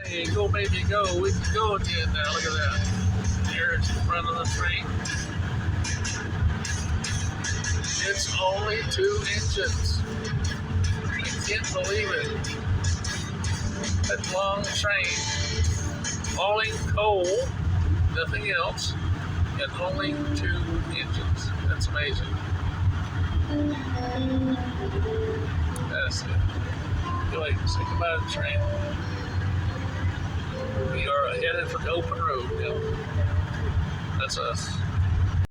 Hey, go baby, go. We can go again now. Look at that. Here's the front of the train. It's only 2 engines. I can't believe it. That long train hauling coal, nothing else, and only 2 engines. That's amazing. That's it. Go ahead, say goodbye to the train. We are headed for the open road. Yep. That's us.